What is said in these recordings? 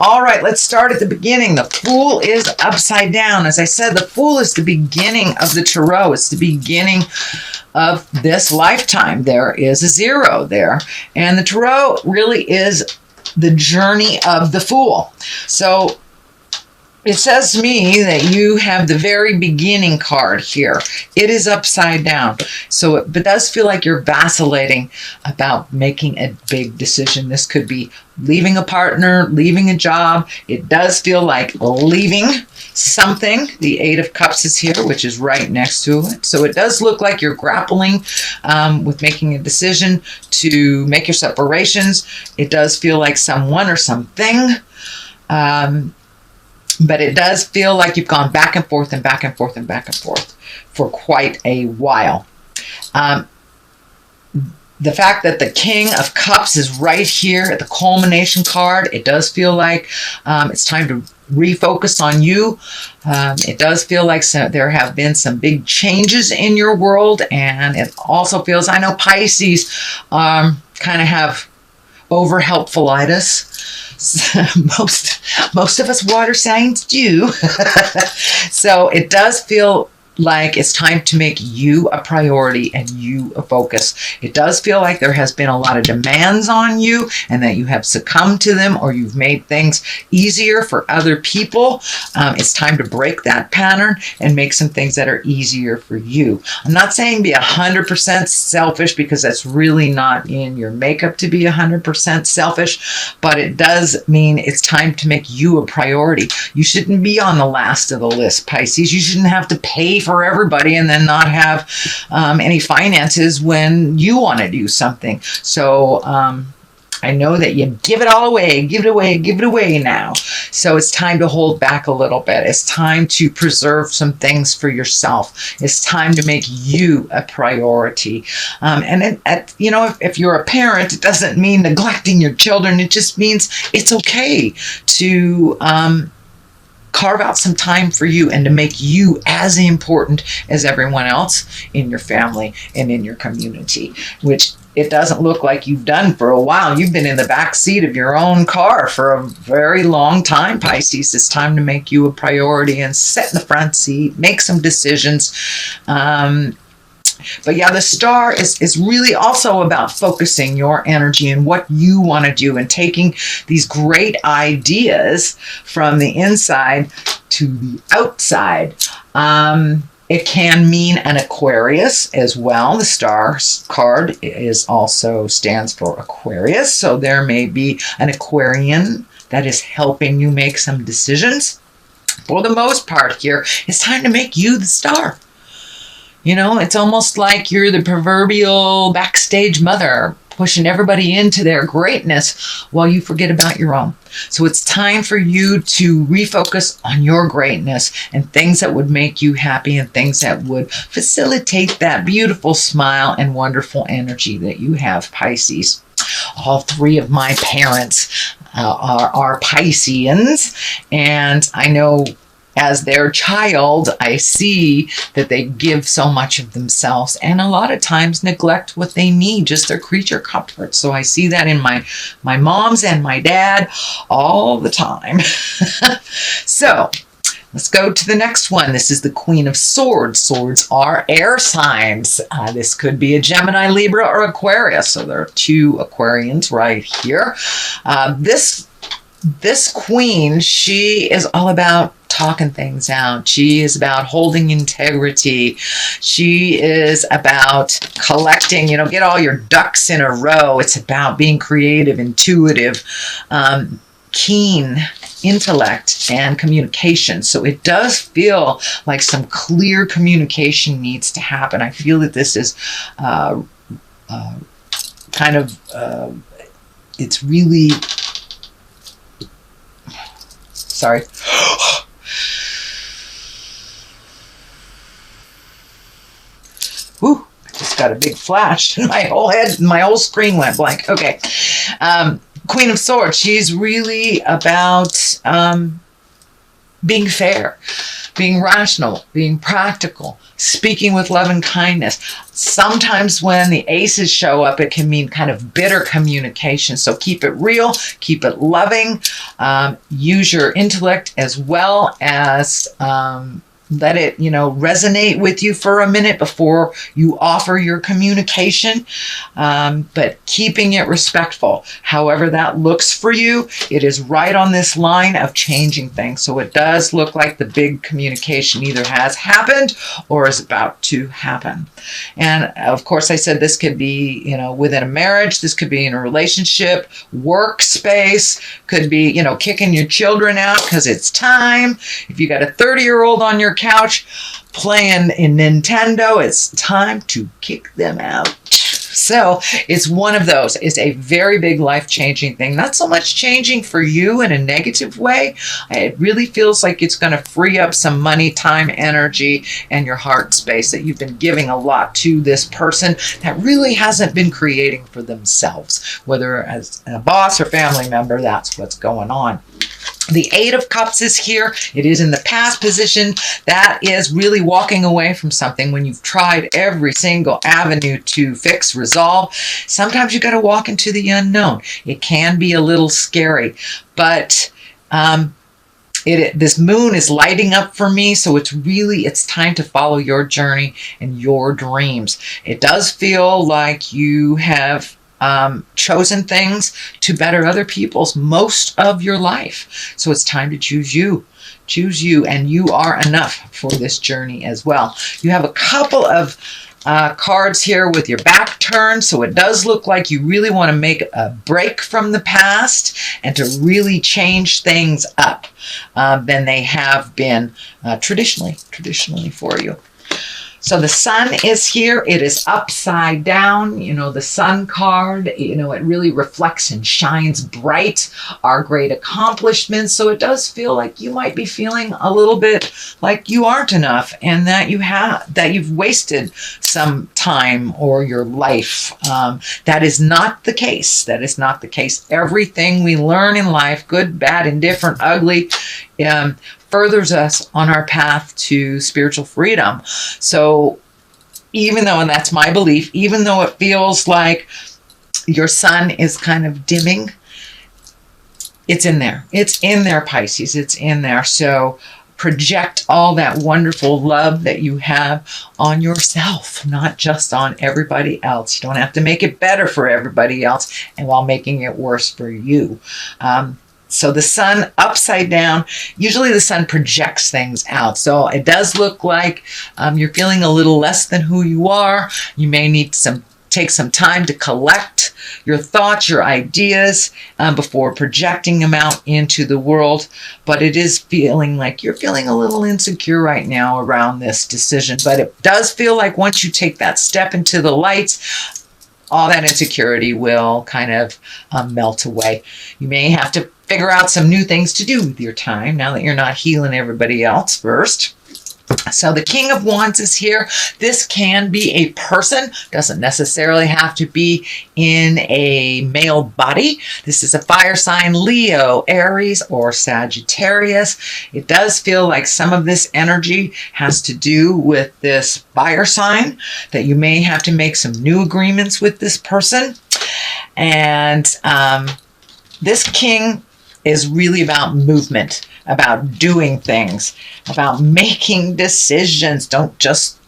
All right, let's start at the beginning. The Fool is upside down. As I said, the Fool is the beginning of the Tarot. It's the beginning of this lifetime. There is a 0 there. And the Tarot really is the journey of the Fool. So it says to me that you have the very beginning card here. It is upside down. So it does feel like you're vacillating about making a big decision. This could be leaving a partner, leaving a job. It does feel like leaving something. The 8 of Cups is here, which is right next to it. So it does look like you're grappling with making a decision to make your separations. It does feel like someone or something. But it does feel like you've gone back and forth and back and forth and back and forth for quite a while. The fact that the King of Cups is right here at the culmination card, it does feel like it's time to refocus on you. It does feel like there have been some big changes in your world, and it also feels, I know Pisces kind of have over-helpfulitis. Most of us water signs do. So it does feel like it's time to make you a priority and you a focus. It does feel like there has been a lot of demands on you and that you have succumbed to them, or you've made things easier for other people. It's time to break that pattern and make some things that are easier for you. I'm not saying be 100% selfish, because that's really not in your makeup to be 100% selfish, but it does mean it's time to make you a priority. You shouldn't be on the last of the list, Pisces. You shouldn't have to pay for everybody and then not have any finances when you want to do something. So I know that you give it all away, give it away now. So it's time to hold back a little bit. It's time to preserve some things for yourself. It's time to make you a priority. And if you're a parent, it doesn't mean neglecting your children. It just means it's okay to carve out some time for you and to make you as important as everyone else in your family and in your community, which it doesn't look like you've done for a while. You've been in the back seat of your own car for a very long time, Pisces. It's time to make you a priority and sit in the front seat, make some decisions. But yeah, the Star is really also about focusing your energy and what you want to do and taking these great ideas from the inside to the outside. It can mean an Aquarius as well. The Star card stands for Aquarius. So there may be an Aquarian that is helping you make some decisions. For the most part here, it's time to make you the Star. You know, it's almost like you're the proverbial backstage mother pushing everybody into their greatness while you forget about your own. So it's time for you to refocus on your greatness and things that would make you happy and things that would facilitate that beautiful smile and wonderful energy that you have, Pisces. All 3 of my parents are Pisceans, and I know as their child, I see that they give so much of themselves and a lot of times neglect what they need, just their creature comforts. So I see that in my moms and my dad all the time. So let's go to the next one. This is the Queen of Swords. Swords are air signs. This could be a Gemini, Libra, or Aquarius. So there are 2 Aquarians right here. This queen, she is all about talking things out. She is about holding integrity. She is about collecting, get all your ducks in a row. It's about being creative, intuitive, keen intellect and communication. So it does feel like some clear communication needs to happen. I feel that this is it's really... Sorry. Whew, I just got a big flash. My whole screen went blank. Okay. Queen of Swords, she's really about being fair. being rational, being practical, speaking with love and kindness. Sometimes when the aces show up, it can mean kind of bitter communication. So keep it real, keep it loving, use your intellect as well as let it, resonate with you for a minute before you offer your communication. But keeping it respectful, however that looks for you, it is right on this line of changing things. So it does look like the big communication either has happened or is about to happen. And of course, I said this could be, within a marriage, this could be in a relationship, workspace, could be, kicking your children out because it's time. If you got a 30-year-old on your couch playing in Nintendo, it's time to kick them out. So it's one of those. It's a very big life-changing thing. Not so much changing for you in a negative way. It really feels like it's going to free up some money, time, energy, and your heart space that you've been giving a lot to this person that really hasn't been creating for themselves. Whether as a boss or family member, that's what's going on. The Eight of Cups is here. It is in the past position. That is really walking away from something when you've tried every single avenue to fix, resolve. Sometimes you got to walk into the unknown. It can be a little scary, but this moon is lighting up for me, so it's time to follow your journey and your dreams. It does feel like you have chosen things to better other people's most of your life. So it's time to choose you. Choose you, and you are enough for this journey as well. You have a couple of cards here with your back turned, so it does look like you really want to make a break from the past and to really change things up than they have been traditionally for you. So the sun is here. It is upside down. The sun card, it really reflects and shines bright our great accomplishments. So it does feel like you might be feeling a little bit like you aren't enough and that you've wasted some time or your life. That is not the case. That is not the case. Everything we learn in life, good, bad, indifferent, ugly, furthers us on our path to spiritual freedom. So even though, and that's my belief, even though it feels like your sun is kind of dimming, it's in there. It's in there, Pisces. It's in there. So project all that wonderful love that you have on yourself, not just on everybody else. You don't have to make it better for everybody else and while making it worse for you. So the sun upside down, usually the sun projects things out. So it does look like you're feeling a little less than who you are. You may need take some time to collect your thoughts, your ideas before projecting them out into the world. But it is feeling like you're feeling a little insecure right now around this decision. But it does feel like once you take that step into the lights, all that insecurity will kind of melt away. You may have to figure out some new things to do with your time now that you're not healing everybody else first. So the King of Wands is here. This can be a person, doesn't necessarily have to be in a male body. This is a fire sign, Leo, Aries, or Sagittarius. It does feel like some of this energy has to do with this fire sign, that you may have to make some new agreements with this person. And this king is really about movement, about doing things, about making decisions. Don't just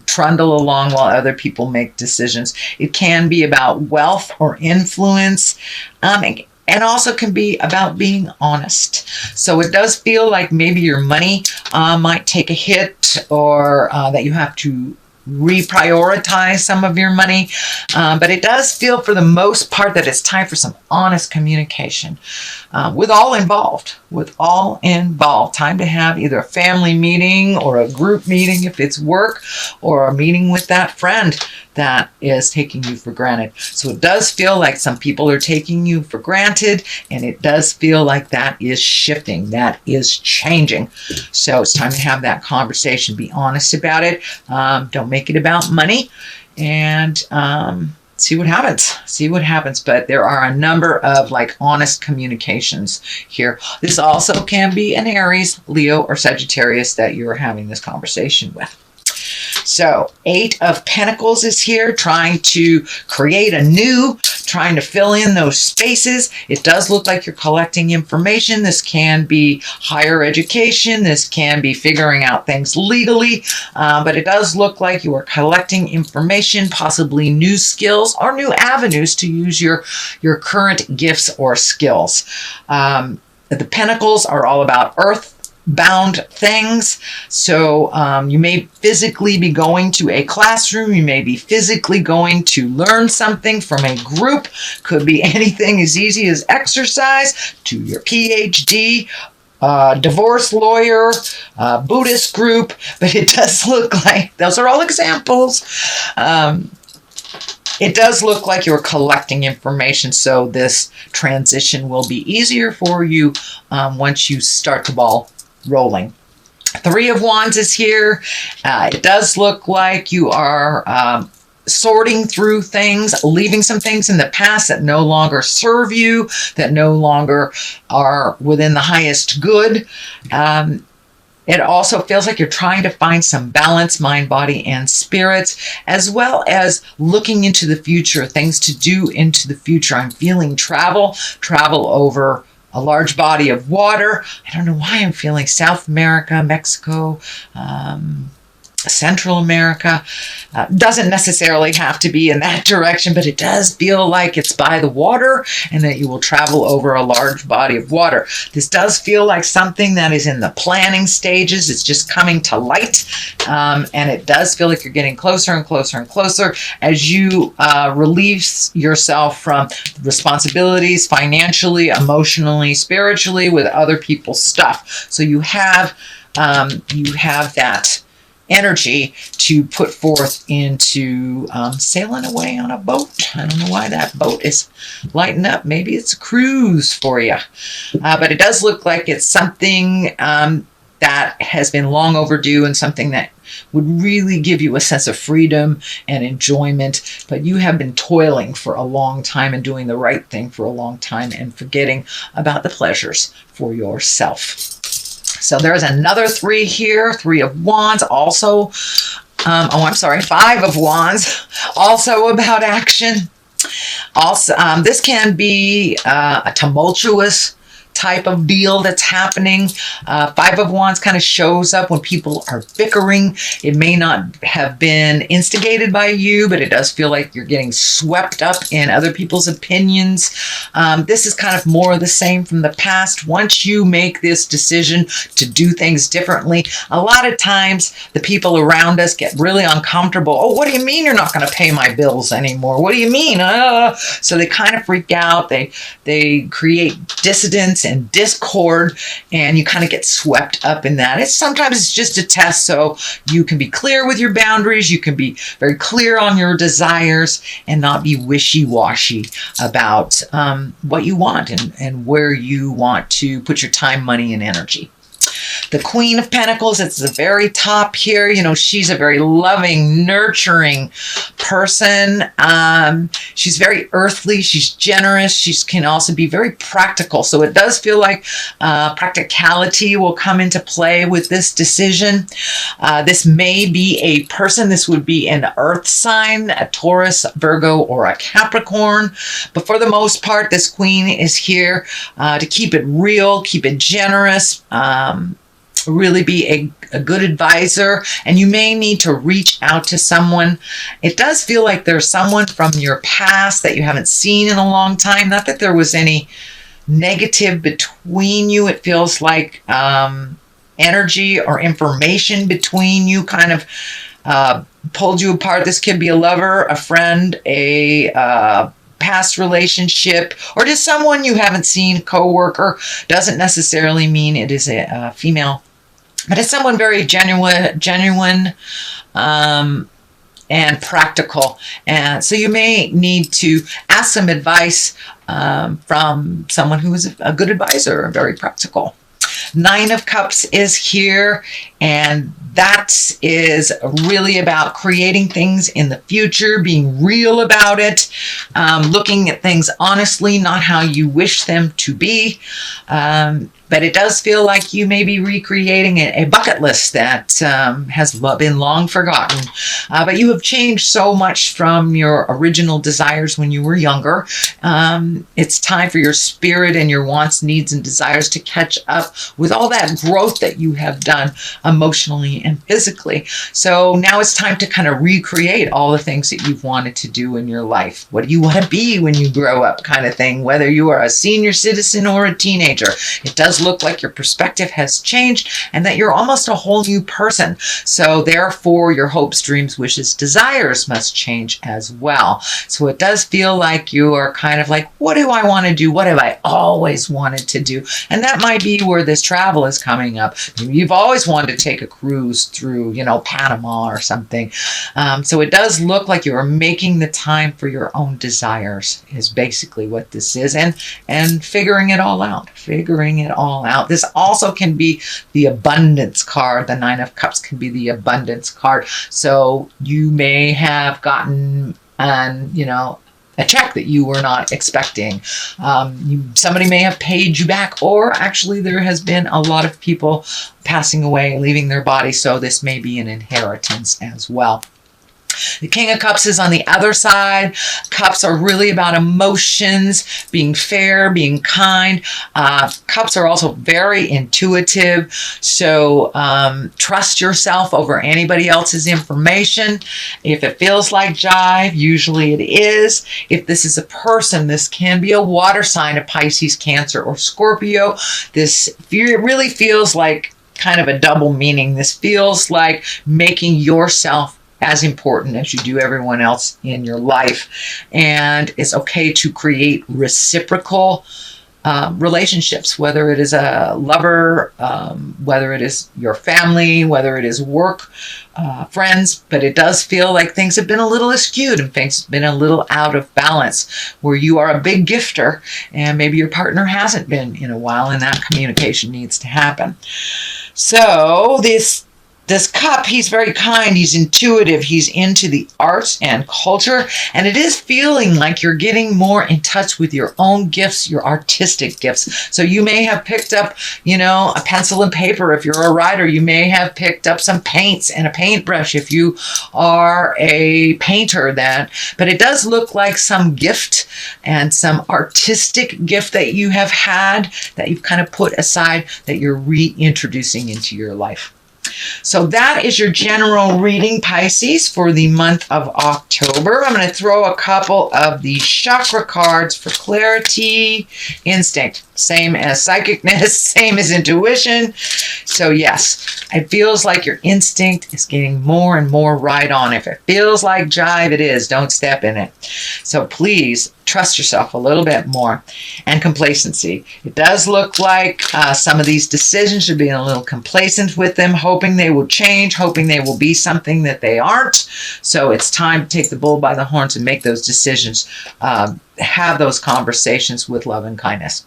trundle along while other people make decisions. It can be about wealth or influence, and also can be about being honest. So it does feel like maybe your money might take a hit, or that you have to reprioritize some of your money. But it does feel for the most part that it's time for some honest communication with all involved. Time to have either a family meeting or a group meeting if it's work, or a meeting with that friend that is taking you for granted. So it does feel like some people are taking you for granted, and it does feel like that is shifting, that is changing. So it's time to have that conversation. Be honest about it. Don't make it about money. And see what happens. See what happens. But there are a number of like honest communications here. This also can be an Aries, Leo, or Sagittarius that you're having this conversation with. So 8 of Pentacles is here, trying to create anew, trying to fill in those spaces. It does look like you're collecting information. This can be higher education. This can be figuring out things legally. But it does look like you are collecting information, possibly new skills or new avenues to use your current gifts or skills. The Pentacles are all about earth bound things. So you may physically be going to a classroom. You may be physically going to learn something from a group. Could be anything as easy as exercise to your PhD, divorce lawyer, Buddhist group. But it does look like those are all examples. It does look like you're collecting information, so this transition will be easier for you once you start the ball rolling. 3 of Wands is here. It does look like you are sorting through things, leaving some things in the past that no longer serve you, that no longer are within the highest good. It also feels like you're trying to find some balance, mind, body, and spirits, as well as looking into the future, things to do into the future. I'm feeling travel over a large body of water. I don't know why I'm feeling South America, Mexico, Central America. Doesn't necessarily have to be in that direction, but it does feel like it's by the water and that you will travel over a large body of water. This does feel like something that is in the planning stages. It's just coming to light. And it does feel like you're getting closer and closer and closer as you release yourself from responsibilities financially, emotionally, spiritually, with other people's stuff. So you have that energy to put forth into sailing away on a boat. I don't know why that boat is lighting up. Maybe it's a cruise for you. But it does look like it's something that has been long overdue and something that would really give you a sense of freedom and enjoyment. But you have been toiling for a long time and doing the right thing for a long time and forgetting about the pleasures for yourself. So there's another 3 here, 3 of Wands, also, 5 of Wands, also about action. Also, this can be a tumultuous type of deal that's happening. 5 of Wands kind of shows up when people are bickering. It may not have been instigated by you, but it does feel like you're getting swept up in other people's opinions. This is kind of more of the same from the past. Once you make this decision to do things differently, a lot of times the people around us get really uncomfortable. Oh, what do you mean you're not going to pay my bills anymore? What do you mean? So they kind of freak out. They create dissidence and discord, and you kind of get swept up in that. Sometimes it's just a test, so you can be clear with your boundaries. You can be very clear on your desires and not be wishy-washy about what you want and where you want to put your time, money, and energy. The Queen of Pentacles, it's the very top here. You know, she's a very loving, nurturing person. She's very earthly. She's generous. She can also be very practical. So it does feel like practicality will come into play with this decision. This may be a person. This would be an earth sign, a Taurus, Virgo, or a Capricorn. But for the most part, this Queen is here to keep it real, keep it generous, really be a good advisor, and you may need to reach out to someone. It does feel like there's someone from your past that you haven't seen in a long time. Not that there was any negative between you. It feels like energy or information between you kind of pulled you apart. This could be a lover, a friend, a past relationship, or just someone you haven't seen, co-worker. Doesn't necessarily mean it is a female, but it's someone very genuine and practical. And so you may need to ask some advice from someone who is a good advisor, very practical. Nine of Cups is here, and that is really about creating things in the future, being real about it, looking at things honestly, not how you wish them to be. But it does feel like you may be recreating a bucket list that has been long forgotten. But you have changed so much from your original desires when you were younger. It's time for your spirit and your wants, needs, and desires to catch up with all that growth that you have done emotionally and physically. So now it's time to kind of recreate all the things that you've wanted to do in your life. What do you want to be when you grow up, kind of thing, whether you are a senior citizen or a teenager. It does look like your perspective has changed and that you're almost a whole new person. So therefore, your hopes, dreams, wishes, desires must change as well. So it does feel like you are kind of like, what do I want to do? What have I always wanted to do? And that might be where this travel is coming up. You've always wanted to take a cruise through, Panama or something. So it does look like you are making the time for your own desires is basically what this is. And figuring it all out. This also can be the abundance card. The Nine of Cups can be the abundance card. So you may have gotten a check that you were not expecting. Somebody may have paid you back, or actually there has been a lot of people passing away, leaving their body. So this may be an inheritance as well. The King of Cups is on the other side. Cups are really about emotions, being fair, being kind. Cups are also very intuitive. So trust yourself over anybody else's information. If it feels like jive, usually it is. If this is a person, this can be a water sign, a Pisces, Cancer, or Scorpio. This really feels like kind of a double meaning. This feels like making yourself as important as you do everyone else in your life. And it's okay to create reciprocal relationships, whether it is a lover, whether it is your family, whether it is work, friends. But it does feel like things have been a little askewed and things have been a little out of balance, where you are a big gifter and maybe your partner hasn't been in a while, and that communication needs to happen. So this cup, he's very kind, he's intuitive, he's into the arts and culture, and it is feeling like you're getting more in touch with your own gifts, your artistic gifts. So you may have picked up, a pencil and paper if you're a writer. You may have picked up some paints and a paintbrush if you are a painter but it does look like some gift and some artistic gift that you have had that you've kind of put aside that you're reintroducing into your life. So that is your general reading, Pisces, for the month of October. I'm going to throw a couple of the chakra cards for clarity. Instinct, same as psychicness, same as intuition. So yes, it feels like your instinct is getting more and more right on. If it feels like jive, it is. Don't step in it. So please trust yourself a little bit more. And complacency. It does look like some of these decisions are being a little complacent with them, hoping they will change, hoping they will be something that they aren't. So it's time to take the bull by the horns and make those decisions. Have those conversations with love and kindness.